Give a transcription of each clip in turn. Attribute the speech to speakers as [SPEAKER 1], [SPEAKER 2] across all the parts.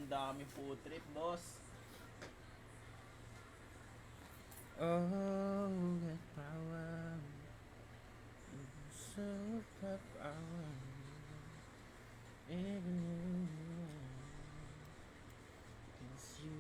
[SPEAKER 1] ang dami po trip, boss.
[SPEAKER 2] Oh, get power. Super power. It's you.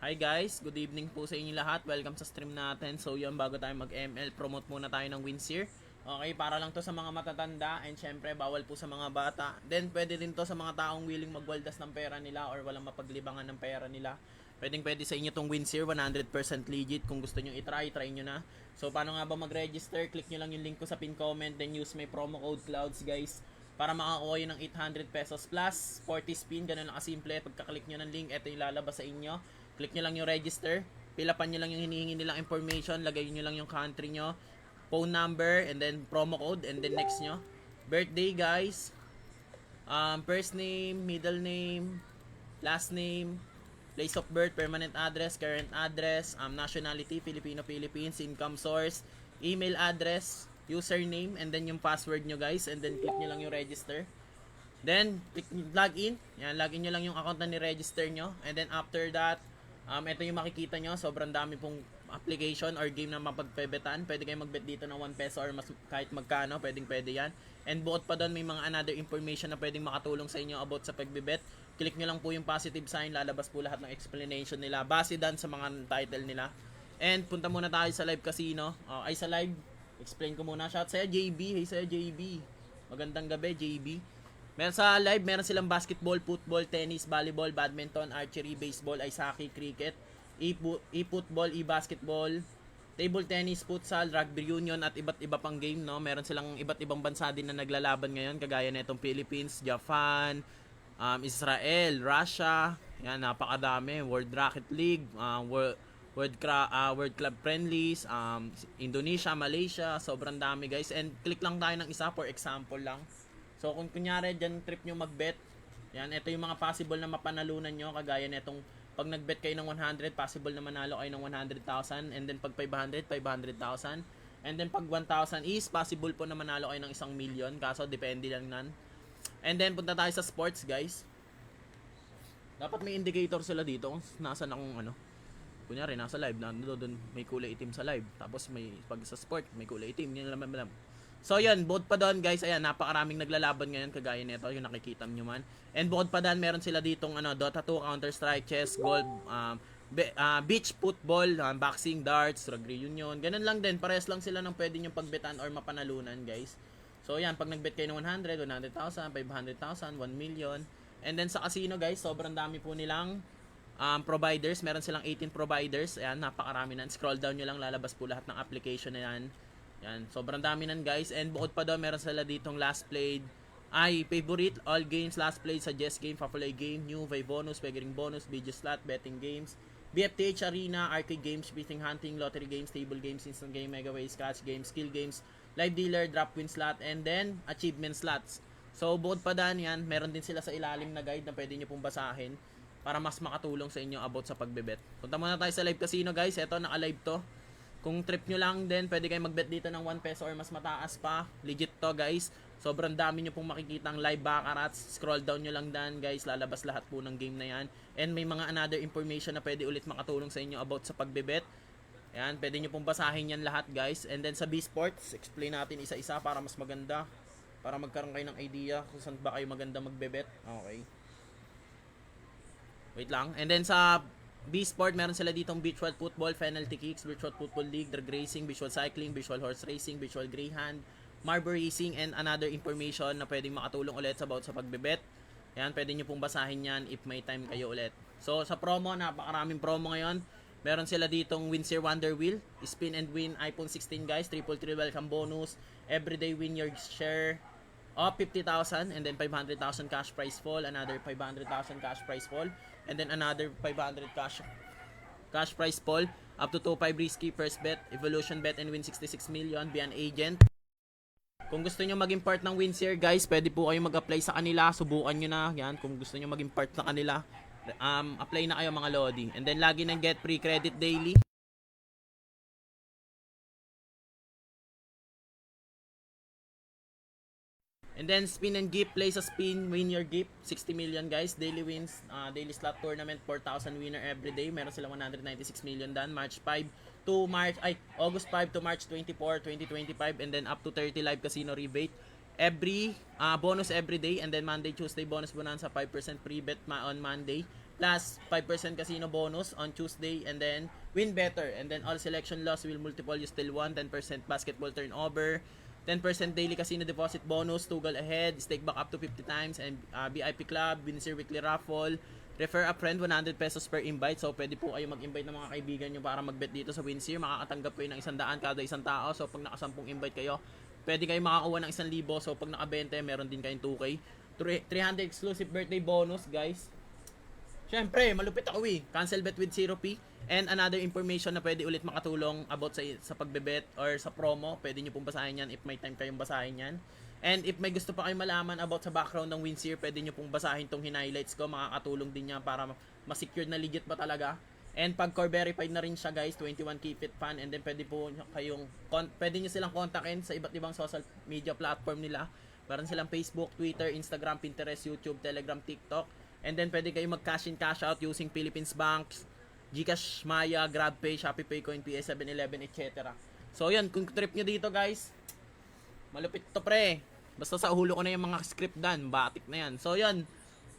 [SPEAKER 1] Hi guys, good evening po sa inyo lahat. Welcome sa stream natin. So yun, bago tayo mag-ML, promote muna tayo ng Winsir. Okay, para lang to sa mga matatanda and syempre bawal po sa mga bata. Then pwede din to sa mga taong willing magwaldas ng pera nila or walang mapaglibangan ng pera nila. Pwede sa inyo tong Winsir, 100% legit. Kung gusto nyo try nyo na. So paano nga ba mag-register? Click nyo lang yung link ko sa pin comment, then use my promo code CLOUDS guys para makakuha yun ng 800 pesos plus 40 spin. Ganun lang kasimple. Pagka-click nyo ng link, ito yung lalabas sa inyo. Click nyo lang yung register, pilapan nyo lang yung hinihingi nilang information, lagay nyo lang yung country nyo, phone number, and then promo code, and then next nyo. Birthday guys, first name, middle name, last name, place of birth, permanent address, current address, nationality, Filipino, Philippines, income source, email address, username, and then yung password nyo guys, and then click nyo lang yung register. Then, click login. Yan, login nyo lang yung account na ni-register nyo. And then after that, ito yung makikita nyo. Sobrang dami pong application or game na mapagpebetan. Pwede kayo magbet dito ng 1 peso or mas kahit magkano. Pwede yan. And bukod pa doon, may mga another information na pwedeng makatulong sa inyo about sa pagbebet. Click nyo lang po yung positive sign. Lalabas po lahat ng explanation nila. Base dan sa mga title nila. And punta muna tayo sa live casino. Ay sa live. Explain ko muna. Shout sa'yo JB. Hey sa'yo JB. Magandang gabi JB. Meron sa live, meron silang basketball, football, tennis, volleyball, badminton, archery, baseball, ice hockey, cricket, e-football, e-basketball, table tennis, futsal, rugby union at iba't iba pang game, no? Meron silang iba't ibang bansa din na naglalaban ngayon, kagaya nitong Philippines, Japan, Israel, Russia, yan, napakadami. World Rocket League, World Club Friendlies, Indonesia, Malaysia, sobrang dami guys. And click lang tayo ng isa for example lang. So kung kunyari dyan trip nyo magbet, yan, ito yung mga possible na mapanalunan nyo, kagaya netong pag nagbet kayo ng 100, possible na manalo kayo ng 100,000, and then pag 500, 500,000, and then pag 1,000 is possible po na manalo kayo ng 1 million, kaso depende lang nan. And then punta tayo sa sports guys. Dapat may indicator sila dito kung nasa na kung ano. Kunyari nasa live, doon may kulay itim sa live, tapos may pag sa sport may kulay itim, yun lang alam. So yun, bukod pa doon guys, ayan, napakaraming naglalaban ngayon kagaya nito, yung nakikita nyo man. And bukod pa doon, meron sila ditong Dota 2, Counter-Strike, Chess, Gold, Beach Football, Boxing, Darts, Rugby Union. Ganun lang din, parehas lang sila ng pwede nyo pagbetan or mapanalunan guys. So yan, pag nagbet kayo ng 100, 100,000, 500,000, 1 million. And then sa casino guys, sobrang dami po nilang providers. Meron silang 18 providers. Ayan, napakarami na. Scroll down nyo lang, lalabas po lahat ng application na yan. Yan, sobrang dami nan guys. And bukod pa doon, meron sila ditong last played. Ay, favorite, all games, last played, suggest game, popular game, new, by bonus, figuring bonus, video slot, betting games, BFTH Arena, arcade games, beating hunting, lottery games, table games, instant game, megaway, scratch games, skill games, live dealer, drop win slot, and then achievement slots. So, bukod pa doon yan, meron din sila sa ilalim na guide na pwede nyo pong basahin para mas makatulong sa inyo about sa pagbebet. Punta muna tayo sa live casino guys. Ito, naka-live to. Kung trip nyo lang din, pwede kayo magbet dito ng 1 peso or mas mataas pa. Legit to guys. Sobrang dami nyo pong makikitang live baccarats. Scroll down nyo lang dan guys. Lalabas lahat po ng game na yan. And may mga another information na pwede ulit makatulong sa inyo about sa pagbebet. Ayan, pwede nyo pong basahin yan lahat guys. And then sa B-Sports, explain natin isa-isa para mas maganda. Para magkaroon kayo ng idea kung saan ba kayo maganda magbebet. Okay. Wait lang. And then sa B-Sport, meron sila ditong virtual football, penalty kicks, virtual football league, drag racing, visual cycling, visual horse racing, visual greyhound, marble racing, and another information na pwedeng makatulong ulit sa about sa pagbebet. Yan, pwede nyo pong basahin yan if may time kayo ulit. So, sa promo, napakaraming promo ngayon. Meron sila ditong Winsir Wonder Wheel, spin and win iPhone 16 guys, 333 welcome bonus, everyday win your share of 50,000, and then 500,000 cash prize fall, another 500,000 cash prize fall, and then another 500 cash prize fall, up to 2.5 risky first bet, evolution bet, and win 66 million, be an agent. Kung gusto nyo maging part ng Winsir guys, pwede po kayo mag-apply sa kanila, subukan nyo na yan. Kung gusto nyo maging part sa kanila, apply na kayo mga lodi, and then lagi nang get free credit daily. And then spin and gift, place a spin, win your gift, 60 million guys. Daily wins, daily slot tournament, 4,000 winner every day. Meron silang 196 million done. August 5 to March 24, 2025. And then up to 30 live casino rebate. Every bonus every day. And then Monday, Tuesday bonus bonanza, 5% free bet on Monday. Plus 5% casino bonus on Tuesday. And then win better. And then all selection loss will multiple, you still won. 10% basketball turnover. 10% daily casino deposit bonus, toggle ahead, stake back up to 50 times, and VIP club, Windsor weekly raffle, refer a friend, 100 pesos per invite. So pwede po kayo mag-invite ng mga kaibigan nyo para mag-bet dito sa Windsor. Makakatanggap kayo ng 100 kada isang tao. So pag nakasampung invite kayo, pwede kayo makakuha ng 1,000. So pag naka-20, meron din kayong 2K. 300 exclusive birthday bonus, guys. Siyempre, malupit ako Cancel bet with 0p. And another information na pwede ulit makatulong about sa pagbebet or sa promo. Pwede nyo pong basahin yan if may time kayong basahin yan. And if may gusto pa kayong malaman about sa background ng Windsor, pwede nyo pong basahin tong highlights ko. Makakatulong din yan para ma-secure na legit ba talaga. And pag core verified na rin siya guys, 21k fit fan. And then pwede po kayong, pwede nyo silang kontakin sa iba't ibang social media platform nila. Meron silang Facebook, Twitter, Instagram, Pinterest, YouTube, Telegram, TikTok. And then pwede kayo mag-cash in, cash out using Philippines Banks, GCash, Maya, GrabPay, ShopeePay, CoinPay, 7-Eleven, etc. So yan, kung trip nyo dito guys, malupit to pre. Basta sa ulo ko na yung mga script done, batik na yan. So yan,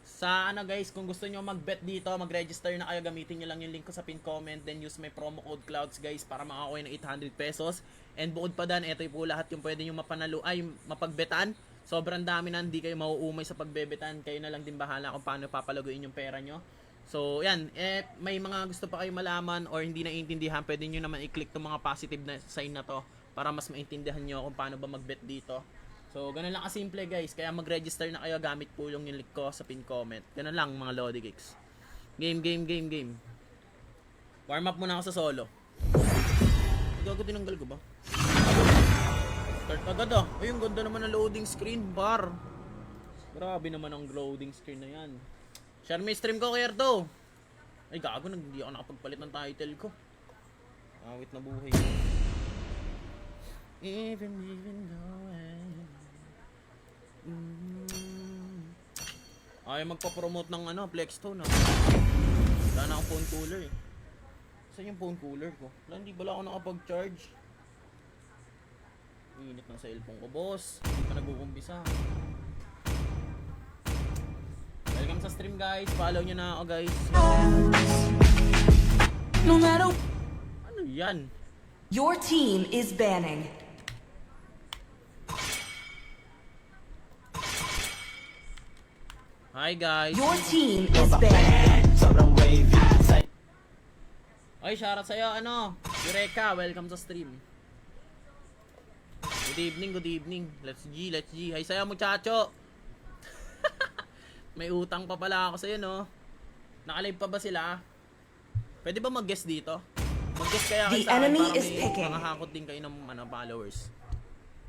[SPEAKER 1] sa guys, kung gusto nyo mag-bet dito, mag-register na kayo, gamitin nyo lang yung link ko sa pin comment, then use my promo code CLOUDS guys para makakuha ng 800 pesos. And bukod pa dan, ito po lahat yung pwede nyo mapagbetan. Sobrang dami na, hindi kayo mauumay sa pagbebetan. Kayo na lang din bahala kung paano papalaguin yung pera nyo. So, yan. May mga gusto pa kayo malaman or hindi naiintindihan, pwede nyo naman i-click itong mga positive na sign na to para mas maintindihan nyo kung paano ba mag-bet dito. So, ganun lang kasimple guys. Kaya mag-register na kayo gamit po yung link ko sa pin comment. Ganun lang mga Lodi Geeks. Game. Warm up muna ako sa solo. Gago, tinanggal ko ba? Start agad Ay, yung ganda naman ng loading screen bar. Grabe naman ang loading screen na yan. Share may stream ko, Kierto. Ay, gago, hindi ako nakapagpalit ng title ko. Awit na buhay. Even going. Ay, magpa-promote ng Flexstone Wala na akong phone cooler Saan yung phone cooler ko? Wala, hindi bala ako nakapag-charge. Init ng cellphone ko, boss. Hindi pa nag-uumpisa. Welcome sa stream, guys. Follow nyo na ako, guys.
[SPEAKER 3] No matter.
[SPEAKER 1] Ano yan?
[SPEAKER 3] Your team is banning.
[SPEAKER 1] Hi, guys.
[SPEAKER 3] Your team is banning.
[SPEAKER 1] Ay, shoutout sa'yo, Eureka, welcome sa stream. Good evening. Let's G. Hay sa'yo, muchacho. May utang pa pala ako sa'yo, no? Nakalive pa ba sila? Pwede ba mag-guest dito? Mag-guest kaya kayo
[SPEAKER 3] The
[SPEAKER 1] sa akin
[SPEAKER 3] enemy
[SPEAKER 1] para
[SPEAKER 3] is
[SPEAKER 1] may
[SPEAKER 3] picking.
[SPEAKER 1] makahakot din kayo ng followers.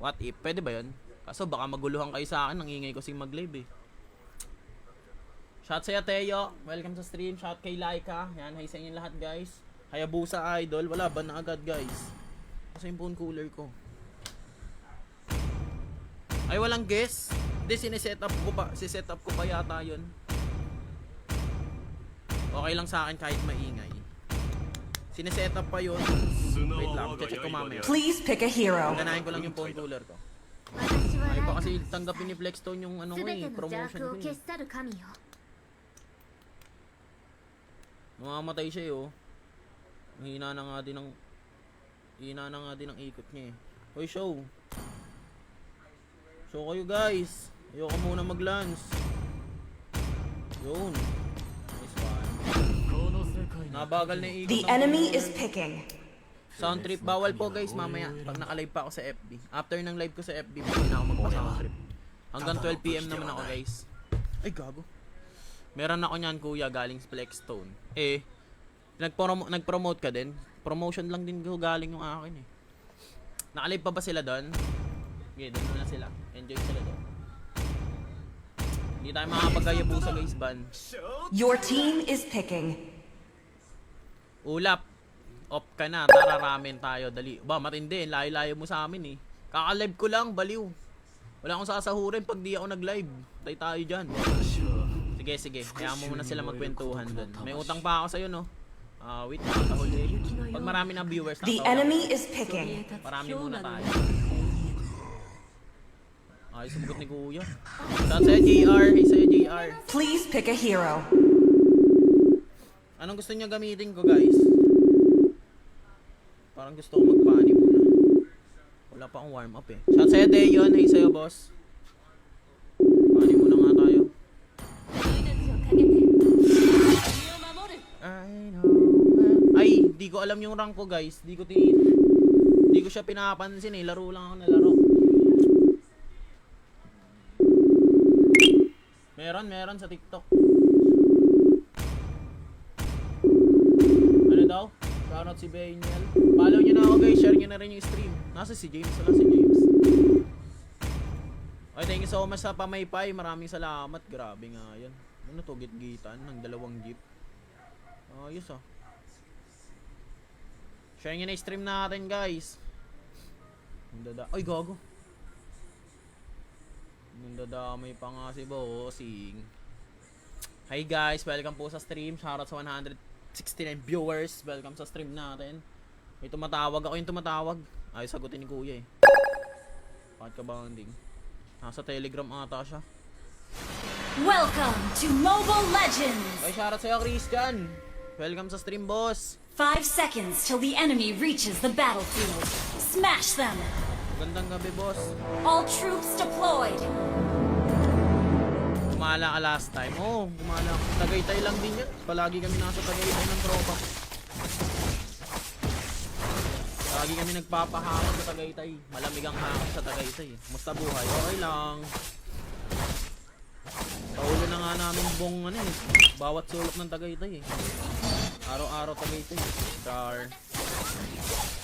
[SPEAKER 1] What if? Pwede ba yun? Kaso baka maguluhan kayo sa akin, nangingay ko sing mag-live Shout sa'yo, Teo. Welcome sa stream. Shout kay Laika. Yan, hay sa inyo lahat, guys. Hayabusa Idol. Wala ba na agad, guys? Kasi yung phone cooler ko. Ay, walang guess. Hindi, sineset up ko pa yata yun. Okay lang sa akin kahit maingay. Sineset up pa yun. Wait lang, check ko mamaya.
[SPEAKER 3] Please pick a hero.
[SPEAKER 1] Ganahin ko lang yung phone cooler ko. Ay, pa kasi tanggapin ni Flexstone yung promotion ko Mamamatay siya Hina na nga din ang ikot niya Hoy, show kayo guys. Ayoko muna mag-lance. Yun. Nice one. Nabagal na yung ikot.
[SPEAKER 3] The enemy is picking.
[SPEAKER 1] Sound trip. Bawal po guys mamaya. Pag naka-live pa ako sa FB. After ng live ko sa FB, hindi na ako magpa-sound trip. Hanggang 12 PM naman ako guys. Ay gago. Meron ako niyan kuya galing sa Flexstone. Nag-promote ka din? Promotion lang din ko galing yung akin Naka-live pa ba sila doon? Okay, doon muna sila. Enjoy sila doon. Hindi tayo makapag-ayabusa guys, ban.
[SPEAKER 3] Your team is picking.
[SPEAKER 1] Ulap. Off ka na. Tara ramen tayo. Dali. Ba, matindi. Layo-layo mo sa amin Kaka-live ko lang. Baliw. Wala akong sasahurin pag di ako nag-live. Tay tayo dyan. Sige, sige. Hayaan mo muna sila magkwentuhan dun. May utang pa ako sa'yo, no? Wait, nakakahuli. Pag marami na viewers,
[SPEAKER 3] The
[SPEAKER 1] nakakahuli.
[SPEAKER 3] enemy is picking.
[SPEAKER 1] Marami muna tayo. Ay, sumagot ni Kuya. Saan sa'yo, JR? Hey, sa'yo, JR.
[SPEAKER 3] Please pick a hero.
[SPEAKER 1] Anong gusto niya gamitin ko, guys? Parang gusto ko magpani muna. Wala pa akong warm up eh. Shout sa'yo, Dayon. Hey, sa'yo, boss. Pani muna nga tayo.
[SPEAKER 2] I know.
[SPEAKER 1] Ay, di ko alam yung rank ko, guys. Di ko siya pinapansin eh. Laro lang ako na laro. Meron sa TikTok. Ano daw? Shoutout si Benyel. Follow nyo na ako, guys. Share nyo na rin yung stream. Nasa si James. Wala si James. Okay, thank you so much sa pamaypay. Maraming salamat. Grabe nga yan. Ano to? Git-gitan ng 2 jeep. Ayos ah. Share nyo na yung stream natin, guys. Ay, gago. Nandadamay pa nga si Bossing. Hi guys, welcome po sa stream. Shoutout sa 169 viewers. Welcome sa stream natin. May tumatawag. Ako yung tumatawag. Ay, sagutin ni Kuya eh. Bakit ka ba hindi? Nasa Telegram ata siya.
[SPEAKER 4] Welcome to Mobile Legends!
[SPEAKER 1] Ay, shoutout sa'yo, Christian. Welcome sa stream, boss.
[SPEAKER 4] 5 seconds till the enemy reaches the battlefield. Smash them!
[SPEAKER 1] Gandang gabi, boss.
[SPEAKER 4] All troops deployed!
[SPEAKER 1] Gumala ka last time. Oo, gumala ka. Tagaytay lang din yan. Palagi kami nasa Tagaytay ng tropa. Palagi kami nagpapahakot sa Tagaytay. Malamig ang hakot sa Tagaytay. Musta buhay? Okay lang. Paulo na nga namin buong ano eh. Bawat sulok ng Tagaytay eh. Araw-araw Tagaytay. Char.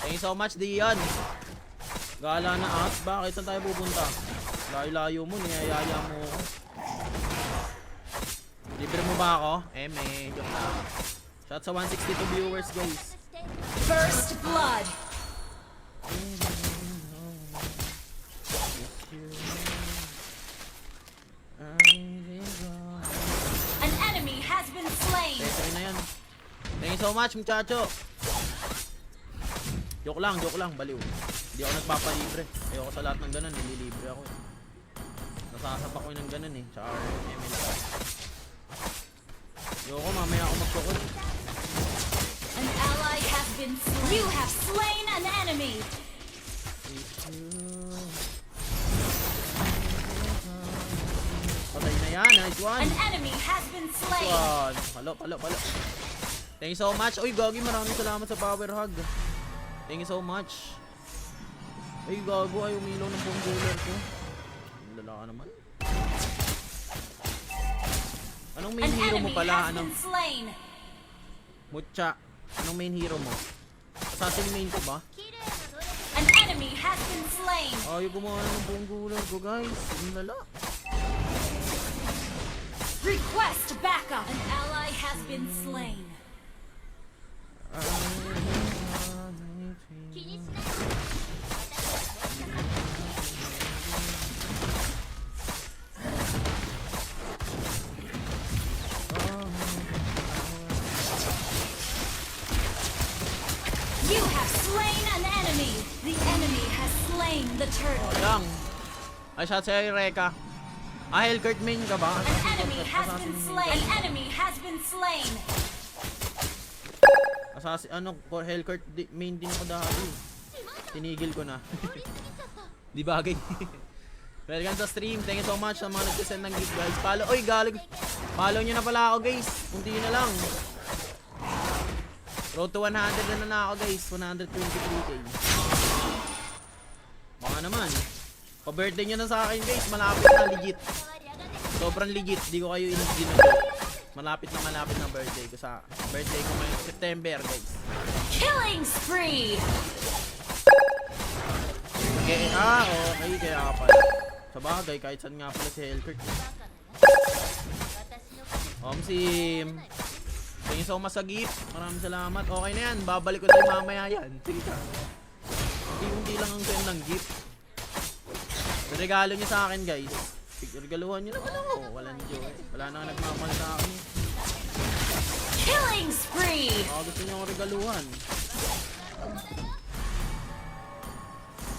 [SPEAKER 1] Thank you so much, Dian. Gala na as. Bakit? Saan tayo pupunta? Layo-layo mo. Niyayaya mo ako. Libre mo ba ako? Joke lang. Shout sa 162 viewers, guys.
[SPEAKER 4] First blood! An enemy has been slain!
[SPEAKER 1] Petri na yan. Thank you so much, muchacho. Joke lang, baliw. Hindi ako nagpapalibre. Ayoko sa lahat ng ganun, nililibre ako eh. Nasasapa ko ng ganun eh. Tsaka ML. Ayoko, mamaya ako magkukot.
[SPEAKER 4] An ally has been slain! You have slain an enemy!
[SPEAKER 1] Patay na yan, nice one.
[SPEAKER 4] An enemy has been slain!
[SPEAKER 1] One. Palo. Thank you so much. Uy, Gagi, maraming salamat sa power hug. Thank you so much. Ay, gago. Ay, umilaw ng phone cooler ko. Lala ka naman. Anong main
[SPEAKER 4] An
[SPEAKER 1] hero mo
[SPEAKER 4] enemy
[SPEAKER 1] pala?
[SPEAKER 4] has
[SPEAKER 1] Anong
[SPEAKER 4] been slain!
[SPEAKER 1] Mucha? Anong main hero mo? Assassin main ko ba?
[SPEAKER 4] An enemy has been slain!
[SPEAKER 1] Ay, gumawa ng phone cooler ko, guys. Ang lala.
[SPEAKER 4] Request backup! An ally has been slain. You have slain an enemy! The enemy has slain the turtle.
[SPEAKER 1] Yang. Ay, shot sa'yo, Reka. Hellcurt main ka ba?
[SPEAKER 4] An enemy has been slain! An enemy has been slain!
[SPEAKER 1] Hellcurt main din ako dati. Tinigil ko na. Di bagay. Welcome sa stream. Thank you so much sa mga nag-send ng gift, guys. Follow. Oy, galig. Follow nyo na pala ako, guys. Kunti na lang. Road to 100 na ako, guys. 123k. Baka naman. Pa-birthday nyo na sa akin, guys. Malapit na, legit. Sobrang legit. Di ko kayo in-joke. Malapit na birthday ko sa birthday ko ngayong September, guys.
[SPEAKER 4] Killing spree!
[SPEAKER 1] Okay, okay. Kaya pala. Sa bagay, kahit saan nga pala si Hellcurt. Sim. Thank you so much sa gift. Maraming salamat. Okay na yan. Babalik ko tayo mamaya yan. Sige ka. Hindi lang ang send ng gift. Regalo niyo sa akin, guys. Regaluhan niyo naman ako. Walang joy. Wala nang nagmamahal sa akin.
[SPEAKER 4] Killing spree!
[SPEAKER 1] Gusto niyo akong regaluhan.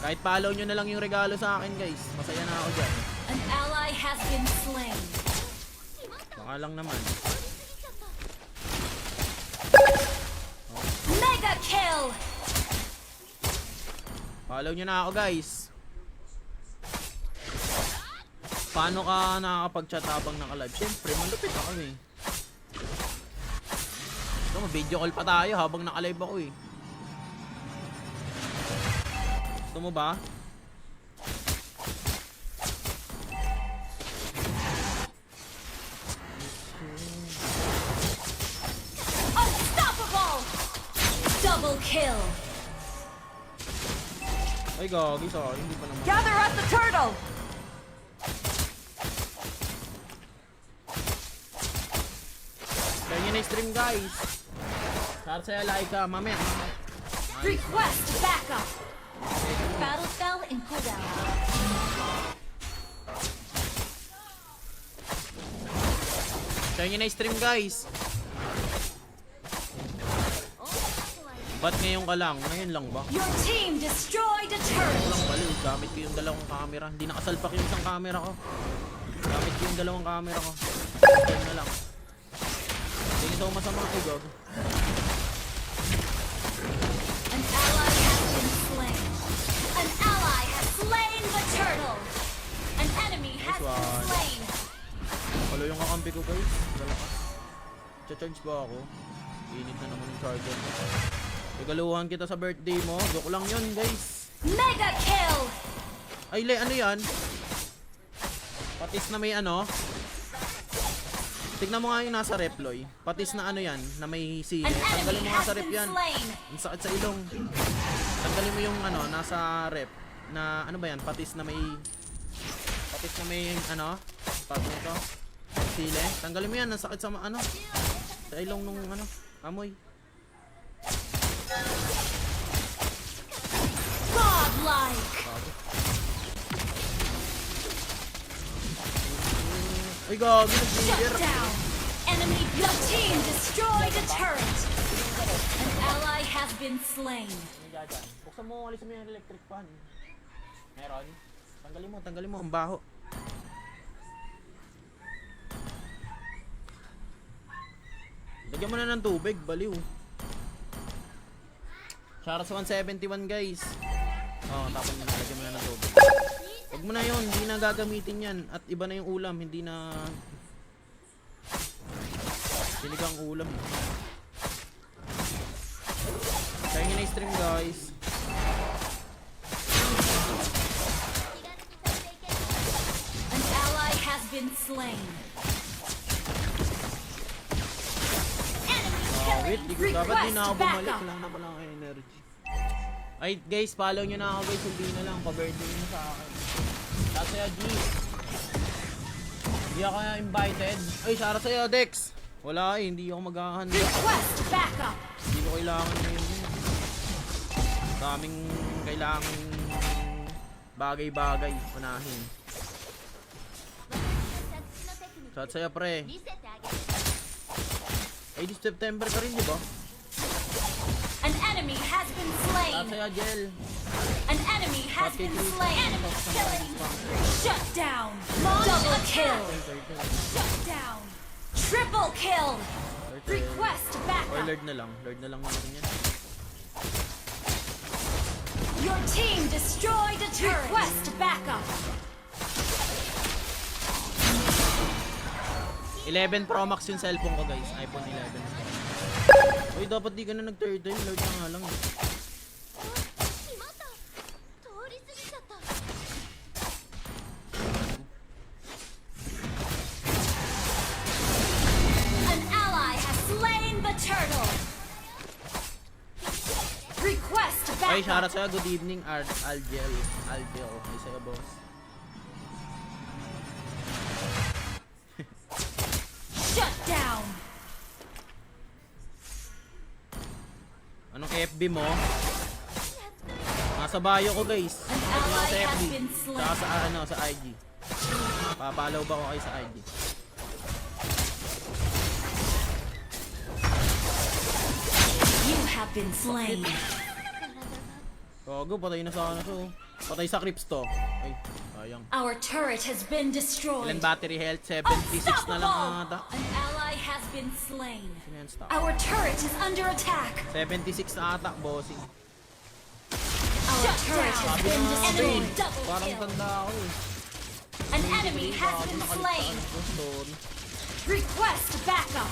[SPEAKER 1] Kahit follow niyo na lang yung regalo sa akin, guys. Masaya na ako dyan.
[SPEAKER 4] An ally has been slain.
[SPEAKER 1] Baka lang naman.
[SPEAKER 4] Mega kill!
[SPEAKER 1] Follow niyo na ako, guys. Paano ka nakakapag-chat habang naka-live? Siyempre, malupit ako eh. Ito, video call pa tayo habang naka-live ako eh. Gusto mo ba?
[SPEAKER 4] Unstoppable! Double kill!
[SPEAKER 1] Ay, gagi, sorry. Hindi pa naman.
[SPEAKER 3] Gather at the turtle!
[SPEAKER 1] Kaya nyo na stream, guys. Share sa'yo, like ka. Mamaya.
[SPEAKER 4] Request backup! Battle spell in cooldown.
[SPEAKER 1] Share nyo na stream, guys. Ba't ngayon ka lang? Ngayon lang ba?
[SPEAKER 4] Your team destroyed a turret!
[SPEAKER 1] Walang baliw. Gamit ko yung dalawang camera. Hindi nakasalpak yung isang camera ko. Gamit ko yung dalawang camera ko. Yan na lang. Hindi ito masama ko, gag.
[SPEAKER 4] An ally has been slain. An ally has slain the turtle. An enemy has been
[SPEAKER 1] one.
[SPEAKER 4] slain.
[SPEAKER 1] Wala yung kakampi ko, guys. Wala ka. Cha-charge ba ako? Init na naman yung charger ko. Regaluhan kita sa birthday mo. Joke lang yun, guys.
[SPEAKER 4] Mega kill!
[SPEAKER 1] Ay, le, ano yan? Patis na may ano? Tignan mo nga yung nasa rep, Loy. Patis na ano yan, na may sili.
[SPEAKER 4] An
[SPEAKER 1] Tanggalin
[SPEAKER 4] enemy
[SPEAKER 1] mo nga
[SPEAKER 4] has
[SPEAKER 1] sa rep
[SPEAKER 4] been
[SPEAKER 1] yan.
[SPEAKER 4] slain.
[SPEAKER 1] Ang sakit sa ilong. Tanggalin mo yung ano, nasa rep. Na ano ba yan? Patis na may ano? Tawag mo ito? Sili. Tanggalin mo yan, ang sakit sa ano? Sa ilong nung ano, amoy.
[SPEAKER 4] Godlike!
[SPEAKER 1] Ay, gagi,
[SPEAKER 4] Shut
[SPEAKER 1] nag-leader.
[SPEAKER 4] down! Enemy, your team destroyed a turret! An ally has been slain.
[SPEAKER 1] Buksan mo, alisin mo yung electric fan. Meron? Tanggalin mo, ang baho. Lagyan mo na ng tubig, baliw. Shara sa 171, guys. Tapon mo na, lagyan mo na ng tubig. Huwag mo na yun, hindi na gagamitin yan. At iba na yung ulam, hindi na... Sinigang ulam. Kaya nyo na stream, guys.
[SPEAKER 4] An ally has been slain.
[SPEAKER 1] Wait, dapat di na ako bumalik.
[SPEAKER 4] backup.
[SPEAKER 1] Wala na pala ang energy. Ay, guys, follow nyo na ako, guys. Hindi na lang, pa-birthday nyo sa akin. Shout sa'yo, G. Hindi ako invited. Ay, shout out sa'yo, Dex. Wala eh, hindi ako maghahanda.
[SPEAKER 4] Request backup!
[SPEAKER 1] Hindi ko kailangan ngayon yun. Daming kailangan bagay-bagay. Unahin. Shout sa'yo, pre. Ay, di September ka rin, di ba?
[SPEAKER 4] An enemy has been
[SPEAKER 1] Shout
[SPEAKER 4] slain!
[SPEAKER 1] sa'yo, Jel.
[SPEAKER 4] An enemy has
[SPEAKER 1] Shout kay
[SPEAKER 4] been
[SPEAKER 1] Chris.
[SPEAKER 4] slain! Enemy killing! Shut down! Double kill! Shut down! Triple kill! Request
[SPEAKER 1] Or
[SPEAKER 4] backup!
[SPEAKER 1] Lord na lang. Lord na lang natin yan.
[SPEAKER 4] Your team destroyed a turret! Request backup!
[SPEAKER 1] 11 Pro Max yung cellphone ko, guys. iPhone 11. Uy, dapat di ka na nag-third time. Lord na nga lang eh.
[SPEAKER 4] An ally has slain the turtle! Request
[SPEAKER 1] Ay,
[SPEAKER 4] backup!
[SPEAKER 1] shoutout sa'yo. Good evening, Algel. Ay, sa'yo, boss.
[SPEAKER 4] Shut down!
[SPEAKER 1] Anong FB mo? Nasa Nasa bio ko guys.
[SPEAKER 4] An
[SPEAKER 1] Sa
[SPEAKER 4] ally has
[SPEAKER 1] FB.
[SPEAKER 4] been slain.
[SPEAKER 1] Saka sa sa IG. Papalaw ba ko kayo sa IG?
[SPEAKER 4] You have been slain.
[SPEAKER 1] Gago, patay na sana to. Patay sa creeps to. Ay, sayang.
[SPEAKER 4] Our turret has been
[SPEAKER 1] Ilan
[SPEAKER 4] destroyed.
[SPEAKER 1] battery health? 76 na lang ata.
[SPEAKER 4] An ally has been slain.
[SPEAKER 1] Sino yan, stop?
[SPEAKER 4] Our turret is under attack.
[SPEAKER 1] 76 na ata, bossing.
[SPEAKER 4] Our turret has been destroyed. Double
[SPEAKER 1] Parang
[SPEAKER 4] kill.
[SPEAKER 1] tanda ako eh.
[SPEAKER 4] An enemy has
[SPEAKER 1] Gago,
[SPEAKER 4] been
[SPEAKER 1] nakaligtaan
[SPEAKER 4] slain.
[SPEAKER 1] ko. Sorry.
[SPEAKER 4] Request backup.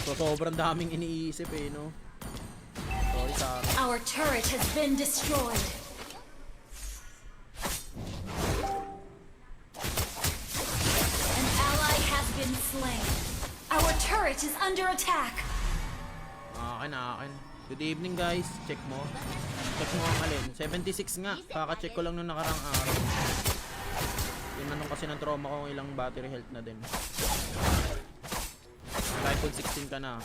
[SPEAKER 1] So, sobrang daming iniisip eh, no? Sorry sa akin.
[SPEAKER 4] Our turret has been destroyed. An ally has been slain. Our turret is under attack.
[SPEAKER 1] Akin. Good evening guys. Check mo. Check mo ang alin. 76 nga. Kaka-check ko lang nung nakarang araw. Tinanong kasi ng trauma ko kung ilang battery health na din. iPhone 16 ka na.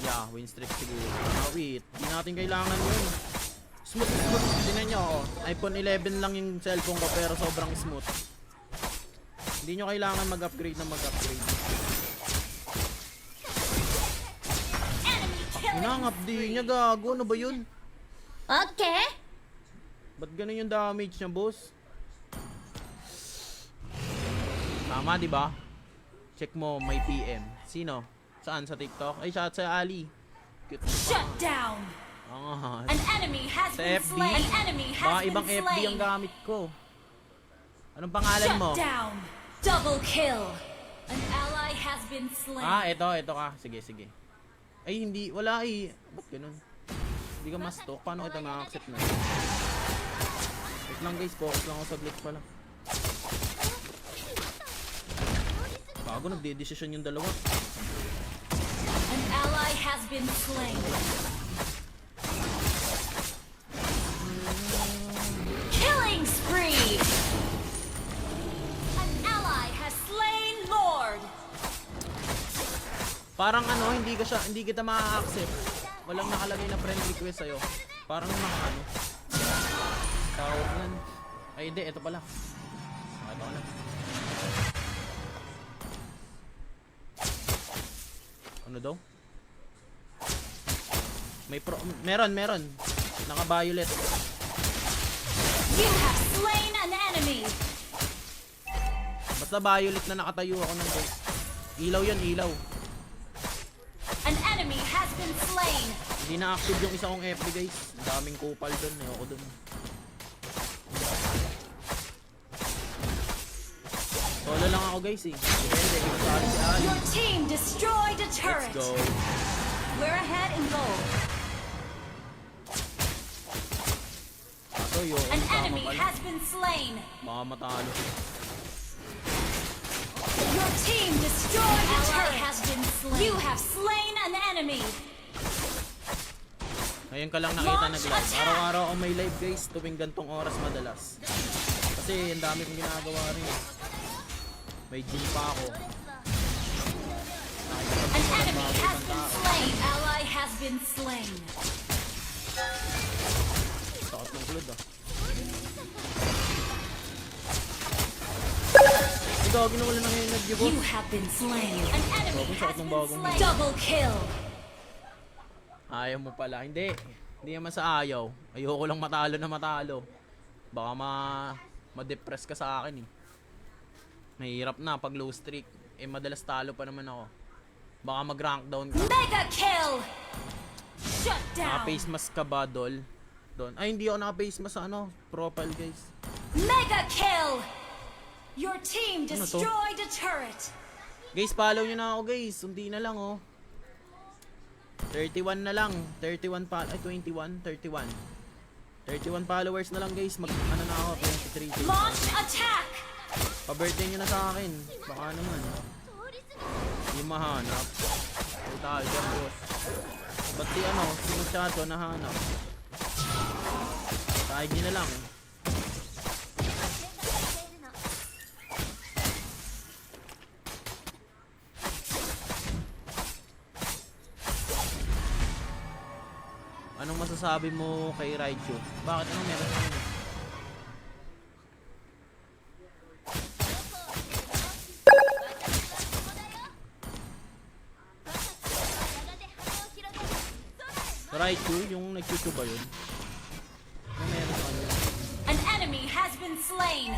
[SPEAKER 1] Yeah, win streak siguro. Wait. Di natin kailangan yun. Smooth. Tingnan nyo ako. iPhone 11 lang yung cellphone ko pero sobrang smooth. Hindi nyo kailangan mag-upgrade na mag-upgrade.
[SPEAKER 4] Enemy killing.
[SPEAKER 1] Inangap di niya, gago. Ano ba yun?
[SPEAKER 4] Okay.
[SPEAKER 1] Ba't ganun yung damage niya, boss? Tama, di ba? Check mo, may PM. Sino? Saan? Sa TikTok? Ay, shot sa Ali. Cute.
[SPEAKER 4] Shut down.
[SPEAKER 1] Ah,
[SPEAKER 4] An enemy has
[SPEAKER 1] sa
[SPEAKER 4] been
[SPEAKER 1] FB?
[SPEAKER 4] slain. An enemy has
[SPEAKER 1] Baka
[SPEAKER 4] been
[SPEAKER 1] ibang FB ang
[SPEAKER 4] slain.
[SPEAKER 1] gamit ko. Anong pangalan mo?
[SPEAKER 4] Shut down. Double kill. An ally has been slain.
[SPEAKER 1] Ah, ito ka. Sige. Ay, hindi. Wala eh. Ba't ganun? Hindi ka ma-stalk. Paano kita ma-accept na? Wait lang guys. Focus lang ako sa glitch pala. Bago, nagde-decision yung dalawa.
[SPEAKER 4] An ally has been slain. Killing spree. An ally has slain Lord.
[SPEAKER 1] Parang ano, hindi kita ma-accept. Walang nakalagay na friend request sa'yo. Parang ano. Tawag nun. Ay, hindi. Ito pala. Ito na. Ano daw? Meron. Naka-violet.
[SPEAKER 4] You have slain an enemy.
[SPEAKER 1] Basta violet na nakatayo ako ng guys. Ilaw yun, ilaw.
[SPEAKER 4] An enemy has been slain.
[SPEAKER 1] Hindi na active yung isa kong FB guys. Ang daming kupal dun. Ayoko dun. Solo lang ako guys eh. Depende. Kasali si Ali.
[SPEAKER 4] Your team destroyed a
[SPEAKER 1] Let's
[SPEAKER 4] turret.
[SPEAKER 1] go.
[SPEAKER 4] We're ahead in goal.
[SPEAKER 1] Ato yun.
[SPEAKER 4] An
[SPEAKER 1] Tama
[SPEAKER 4] enemy
[SPEAKER 1] pala.
[SPEAKER 4] has been slain.
[SPEAKER 1] Baka matalo.
[SPEAKER 4] Your team destroyed a turret. Has been slain. You have slain an enemy.
[SPEAKER 1] Ngayon ka lang nakita
[SPEAKER 4] Launch
[SPEAKER 1] nag-live.
[SPEAKER 4] attack!
[SPEAKER 1] Araw-araw ako may live guys. Tuwing gantong oras madalas. Kasi ang dami kong ginagawa rin. May gym pa ako.
[SPEAKER 4] An enemy has been slain. Ally has been slain.
[SPEAKER 1] Takot ng kulod ah. Ikaw, ginawala na ngayon nag-give
[SPEAKER 4] You have been slain. An enemy
[SPEAKER 1] Bagong
[SPEAKER 4] has
[SPEAKER 1] sakit ng
[SPEAKER 4] been
[SPEAKER 1] bagong
[SPEAKER 4] slain. Double kill.
[SPEAKER 1] Ayaw mo pala. Hindi. Hindi naman sa ayaw. Ayoko lang matalo na matalo. Baka ma-depress ka sa akin eh. Mahirap na pag low streak. Eh madalas talo pa naman ako. Baka mag-rank down ka.
[SPEAKER 4] Mega kill. Shut down.
[SPEAKER 1] Naka-face mask ka ba, Dol? Doon. Ay, hindi ako naka-face mask sa ano. Profile, guys.
[SPEAKER 4] Mega kill. Your team
[SPEAKER 1] Ano to?
[SPEAKER 4] destroyed a turret.
[SPEAKER 1] Guys, follow nyo na ako, guys. Unti na lang, oh. 31 na lang. 31 pa. Ay, 21. 31. 31 followers na lang, guys. Ano na ako? 23.
[SPEAKER 4] Launch attack.
[SPEAKER 1] Pa-birthday nyo na sa akin. Baka naman. Yung mahanap. Ay, tayo dyan, boss. Ba't di ano? Si Muchacho nahanap. Tahig nyo na lang. Anong masasabi mo kay Raichu? Bakit ano meron sa kanya? Raichu, yung nag-YouTube ba yun? Ano meron sa kanya?
[SPEAKER 4] An enemy has been slain.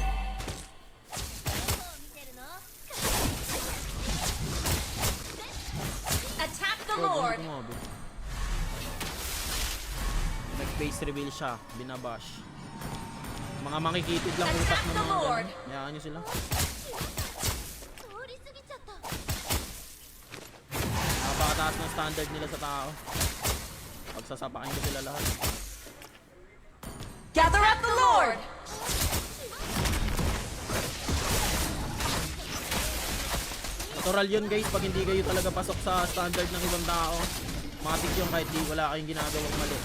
[SPEAKER 4] Attack the Lord.
[SPEAKER 1] Nag-face reveal siya, binabash. Mga makikitid lang utak
[SPEAKER 4] Attack
[SPEAKER 1] ng
[SPEAKER 4] the
[SPEAKER 1] mga
[SPEAKER 4] Lord.
[SPEAKER 1] ganun. Hayaan nyo sila. Napakataas ng standard nila sa tao. Pagsasapakin ko sila lahat.
[SPEAKER 3] Gather up the Lord!
[SPEAKER 1] Natural yun guys, pag hindi kayo talaga pasok sa standard ng ibang tao, matik yung kahit di wala kayong ginagawang mali.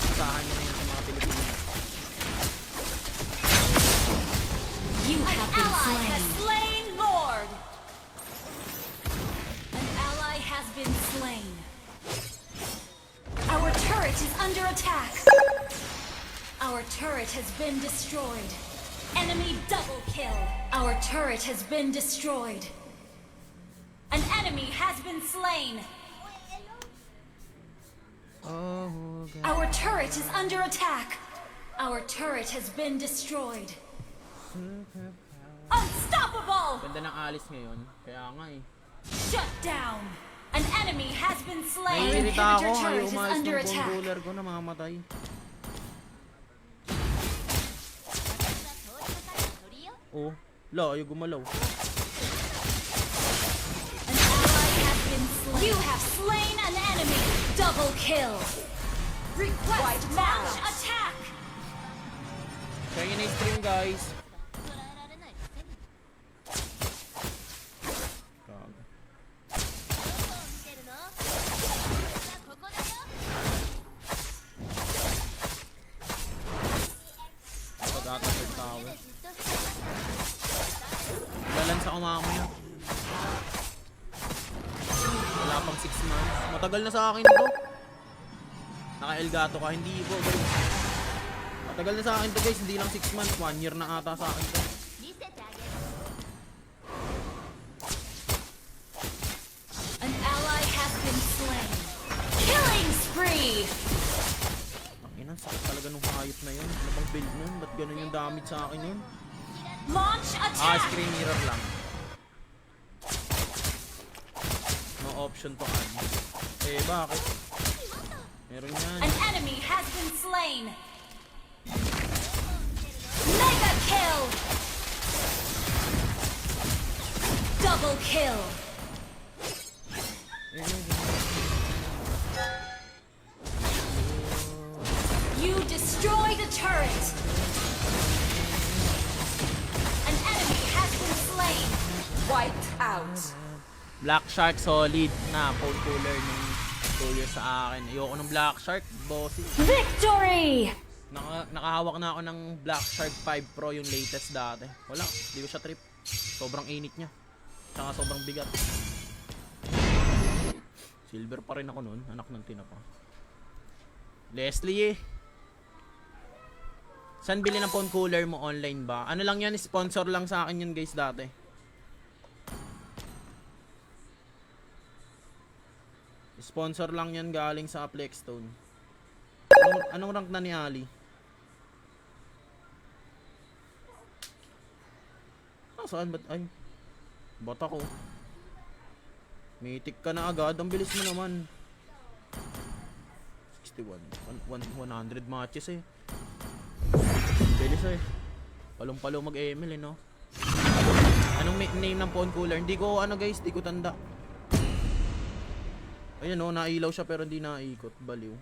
[SPEAKER 1] Usahan nyo na yun sa mga Pilipino.
[SPEAKER 4] You have been slain. Has slain Lord. An ally has been slain. Our turret is under attack. Our turret has been destroyed. Enemy double kill. Our turret has been destroyed. An enemy has been slain.
[SPEAKER 1] Oh, God.
[SPEAKER 4] Our turret is under attack. Our turret has been destroyed. Unstoppable!
[SPEAKER 1] Ganda ng alis ngayon, kaya nga eh.
[SPEAKER 4] Shut down. An enemy has been slain. Our
[SPEAKER 1] Naiirita ako,
[SPEAKER 4] inhibitor
[SPEAKER 1] ayaw
[SPEAKER 4] turret is
[SPEAKER 1] umalis
[SPEAKER 4] under
[SPEAKER 1] ng
[SPEAKER 4] attack.
[SPEAKER 1] controller ko na mamamatay. Oh, la, ayaw gumalaw.
[SPEAKER 4] An ally has been slain. You have slain an enemy. Double kill. Request launch attack.
[SPEAKER 1] Kaya yun na-stream guys. Gago. Pag-atas ng tower. Lalan sa kumamaya. Wala pang 6 months. Matagal na sa akin to. Naka-Elgato ka, hindi po guys. Matagal na sa akin to guys, hindi lang 6 months, 1 year na ata sa akin to.
[SPEAKER 4] An ally has been slain. Killing spree.
[SPEAKER 1] Ang ina, sakit talaga nung hayop na yun. Ano bang build nun? Ba't ganun yung damage sa akin yun?
[SPEAKER 4] Launch
[SPEAKER 1] Ah,
[SPEAKER 4] attack.
[SPEAKER 1] screen mirror lang. No option to add. Eh, bakit? Meron yan.
[SPEAKER 4] An enemy has been slain. Mega kill. Double kill. You destroyed a turret. An enemy has been slain.
[SPEAKER 3] Wiped out.
[SPEAKER 1] Black Shark solid na phone cooler nung cooler sa akin. Ayoko ng Black Shark, bossy.
[SPEAKER 4] Victory!
[SPEAKER 1] Nakahawak na ako ng Black Shark 5 Pro, yung latest dati. Wala, di ko siya trip. Sobrang init niya. Tsaka sobrang bigat. Silver pa rin ako nun, anak ng tinapa. Leslie eh. Saan bili ng phone cooler mo? Online ba? Ano lang yan, sponsor lang sa akin yun guys dati. Sponsor lang yan galing sa Flexstone. Anong rank na ni Ali? Ah, saan ba? Ay. Bata ko. Mythic ka na agad. Ang bilis mo naman. 61. 100 matches eh. Bilis eh. Palong-palo mag-ML eh, no? Anong name ng phone cooler? Hindi ko ano guys, hindi ko tanda. Ayun oh, nailaw siya pero hindi naikot. Baliw.